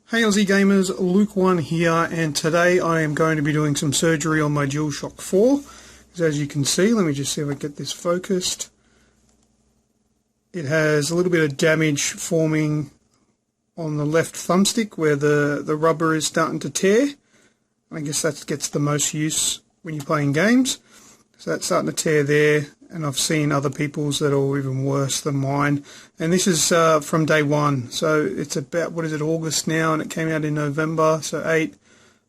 Hey Aussie gamers, Luke1 here, and today I am going to be doing some surgery on my DualShock 4. As you can see, let me just see if I get this focused. It has a little bit of damage forming on the left thumbstick where the rubber is starting to tear. I guess that gets the most use when you're playing games. So that's starting to tear there, and I've seen other people's that are even worse than mine. And this is from day one, so it's about, what is it, August now, and it came out in November, so 8,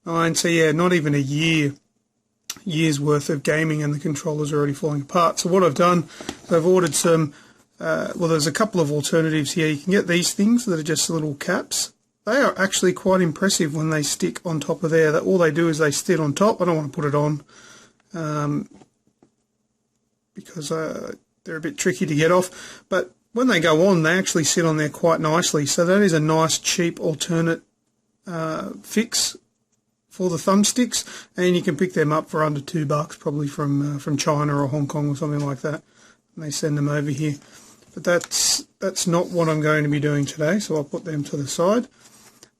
9, so yeah, not even a year's worth of gaming, and the controller's already falling apart. So what I've done is I've ordered some, well, there's a couple of alternatives here. You can get these things that are just little caps. They are actually quite impressive when they stick on top of there. That all they do is they sit on top. I don't want to put it on because they're a bit tricky to get off, but when they go on, they actually sit on there quite nicely. So that is a nice cheap alternate fix for the thumbsticks, and you can pick them up for under $2 probably from China or Hong Kong or something like that, and they send them over here. But that's not what I'm going to be doing today, so I'll put them to the side.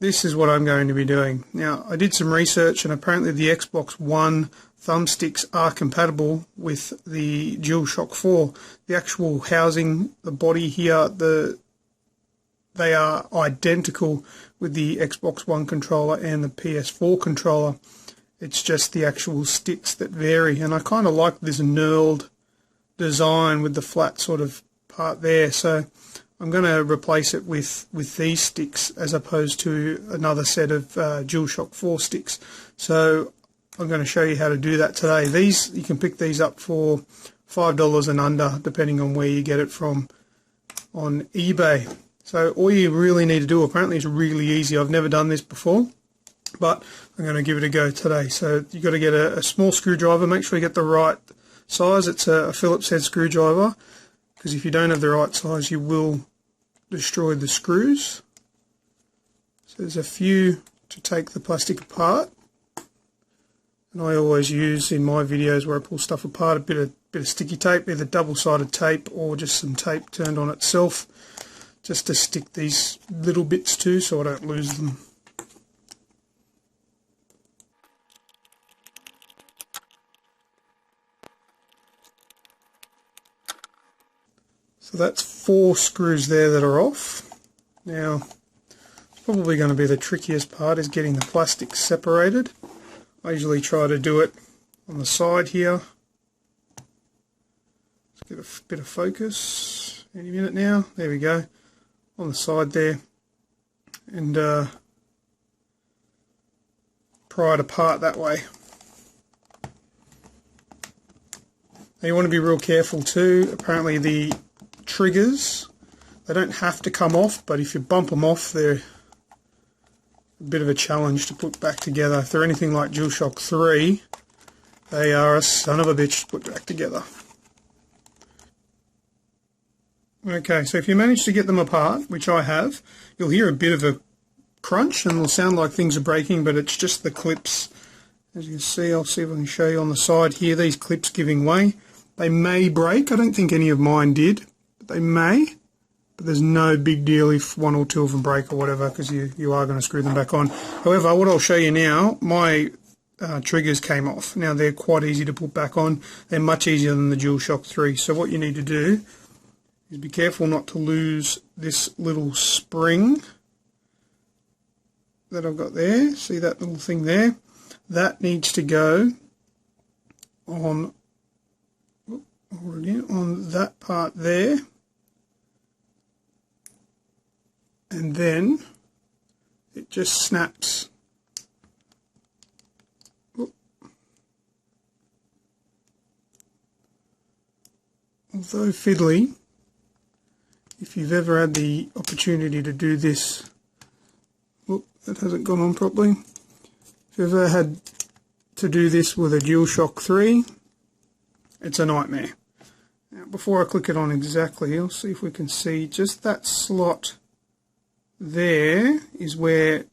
This is what I'm going to be doing. Now, I did some research, and apparently the Xbox One thumbsticks are compatible with the DualShock 4. The actual housing, the body here, they are identical with the Xbox One controller and the PS4 controller. It's just the actual sticks that vary, and I kind of like this knurled design with the flat sort of part there. So I'm going to replace it with these sticks as opposed to another set of DualShock 4 sticks. So I'm going to show you how to do that today. These, you can pick these up for $5 and under, depending on where you get it from on eBay. So all you really need to do, apparently it's really easy. I've never done this before, but I'm going to give it a go today. So you've got to get a small screwdriver. Make sure you get the right size. It's a Phillips head screwdriver, because if you don't have the right size, you will destroy the screws. So there's a few to take the plastic apart, and I always use in my videos where I pull stuff apart a bit of sticky tape, either double-sided tape or just some tape turned on itself, just to stick these little bits to so I don't lose them. So that's 4 screws there that are off. Now, it's probably going to be the trickiest part, is getting the plastic separated. I usually try to do it on the side here. Let's get a bit of focus. Any minute now. There we go. On the side there. And pry it apart that way. Now you want to be real careful too. Apparently the triggers, they don't have to come off, but if you bump them off, they're a bit of a challenge to put back together. If they're anything like DualShock 3, they are a son of a bitch to put back together. Okay, so if you manage to get them apart, which I have, you'll hear a bit of a crunch and it'll sound like things are breaking, but it's just the clips. As you can see, I'll see if I can show you on the side here, these clips giving way. They may break. I don't think any of mine did. They may, but there's no big deal if 1 or 2 of them break or whatever, because you are going to screw them back on. However, what I'll show you now, my triggers came off. Now they're quite easy to put back on. They're much easier than the DualShock 3. So what you need to do is be careful not to lose this little spring that I've got there. See that little thing there? That needs to go on that part there. And then it just snaps. Although fiddly, if you've ever had the opportunity to do this, that hasn't gone on properly. If you've ever had to do this with a DualShock 3, it's a nightmare. Now, before I click it on exactly, I'll see if we can see just that slot there is where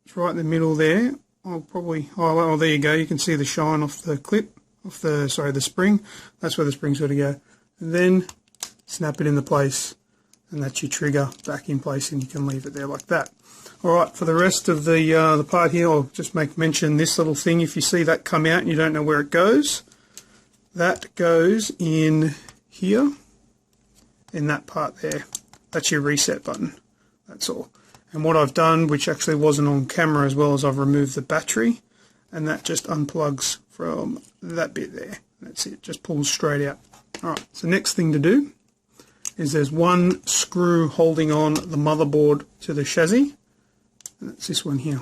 it's right in the middle there. I'll probably highlight. Oh, there you go. You can see the shine off the clip, the spring. That's where the spring's got to go. And then snap it into place. and that's your trigger back in place, and you can leave it there like that. Alright, for the rest of the part here, I'll just make mention this little thing. If you see that come out and you don't know where it goes, that goes in here, in that part there. That's your reset button, that's all. And what I've done, which actually wasn't on camera as well, is I've removed the battery, and that just unplugs from that bit there. That's it, just pulls straight out. Alright, so next thing to do is there's one screw holding on the motherboard to the chassis, and that's this one here.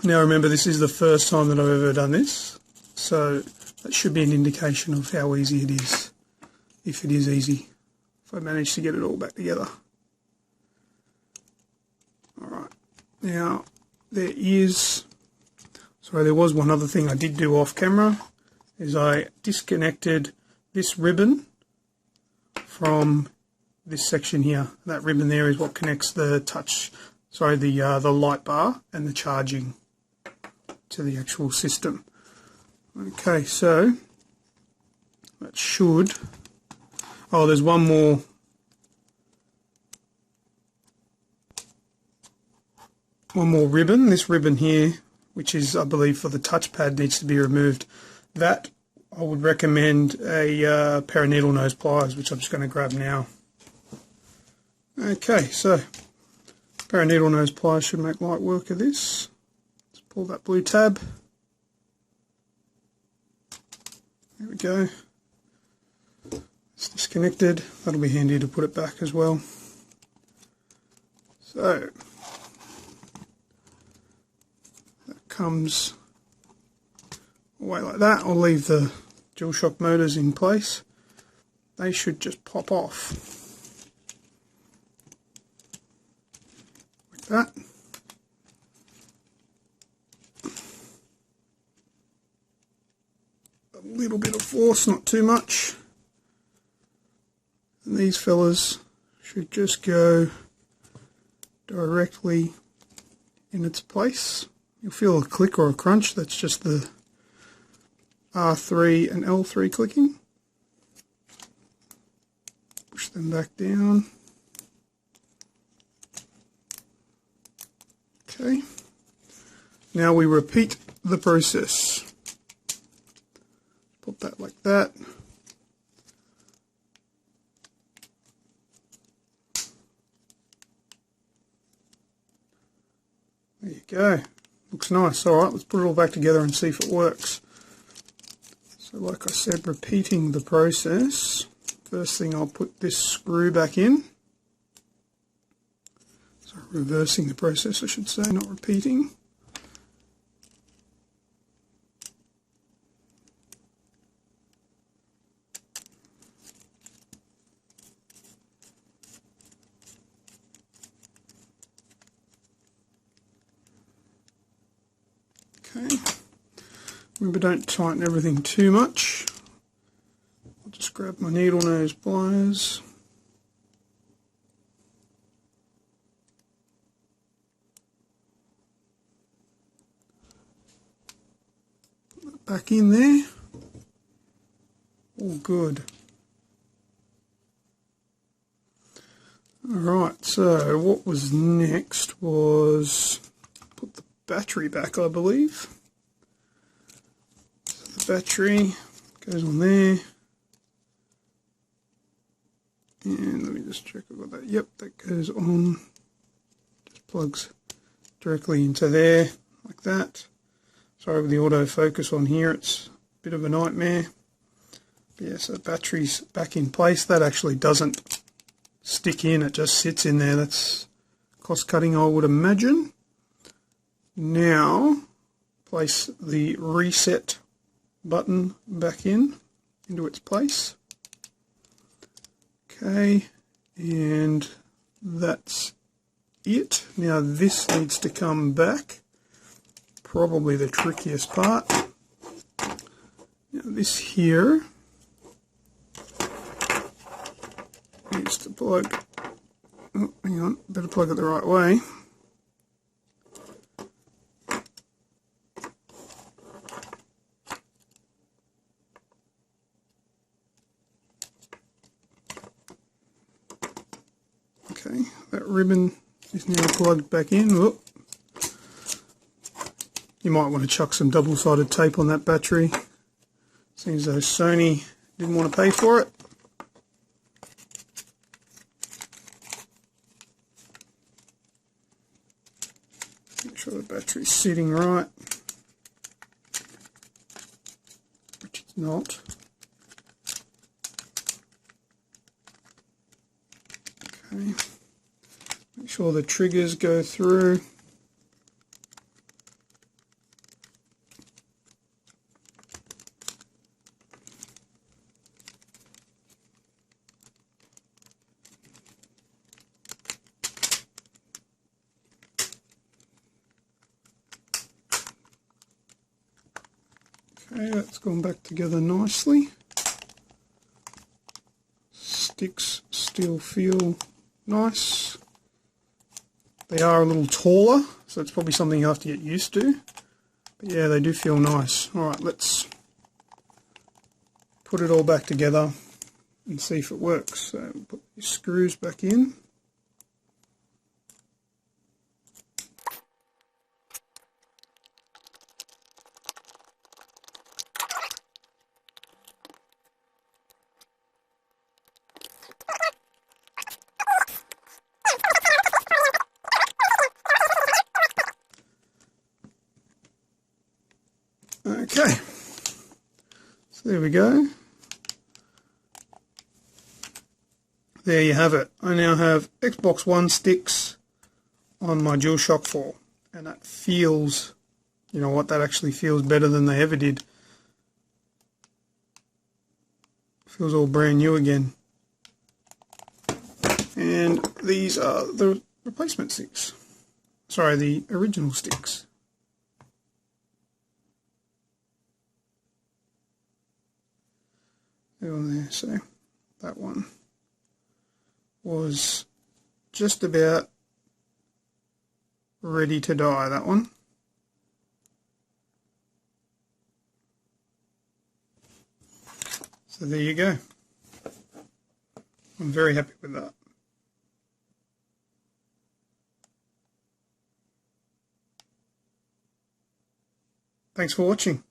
Now remember, this is the first time that I've ever done this, so that should be an indication of how easy it is, if it is easy, if I manage to get it all back together. Alright, now there was one other thing I did do off camera, is I disconnected this ribbon from this section here. That ribbon there is what connects the the light bar and the charging to the actual system. Okay, so that should, there's one more ribbon. This ribbon here, which is, I believe, for the touchpad, needs to be removed. That I would recommend a pair of needle nose pliers, which I'm just going to grab now. Okay, so a pair of needle nose pliers should make light work of this. Let's pull that blue tab. There we go. It's disconnected. That'll be handy to put it back as well. So that comes away like that. I'll leave the dual shock motors in place. They should just pop off like that. A little bit of force, not too much. And these fellas should just go directly in its place. You'll feel a click or a crunch. That's just the R3 and L3 clicking. Push them back down. Okay. Now we repeat the process. Put that like that. There you go. Looks nice. Alright, let's put it all back together and see if it works. So like I said, repeating the process. First thing, I'll put this screw back in. So reversing the process, I should say, not repeating. Okay. Remember, don't tighten everything too much. I'll just grab my needle nose pliers. Put that back in there. All good. Alright, so what was next was put the battery back, I believe. So the battery goes on there. And let me just check I've got that. Yep, that goes on. Just plugs directly into there, like that. Sorry with the autofocus on here, it's a bit of a nightmare. But yeah, so the battery's back in place. That actually doesn't stick in, it just sits in there. That's cost cutting, I would imagine. Now, place the reset button back into its place. Okay, and that's it. Now this needs to come back. Probably the trickiest part. Now this here needs to plug. Oh, hang on, better plug it the right way. Okay, that ribbon is now plugged back in. Whoop. You might want to chuck some double-sided tape on that battery. Seems though Sony didn't want to pay for it. Make sure the battery's sitting right, which it's not. Okay. Make sure the triggers go through. Okay, that's gone back together nicely. Sticks still feel nice. They are a little taller, so it's probably something you have to get used to. But yeah, they do feel nice. Alright, let's put it all back together and see if it works. So put these screws back in. Okay, so there we go. There you have it. I now have Xbox One sticks on my DualShock 4, and that feels, you know what, that actually feels better than they ever did. Feels all brand new again. And these are the replacement sticks. Sorry, the original sticks. On there, so that one was just about ready to die, that one. So there you go. I'm very happy with that. Thanks for watching.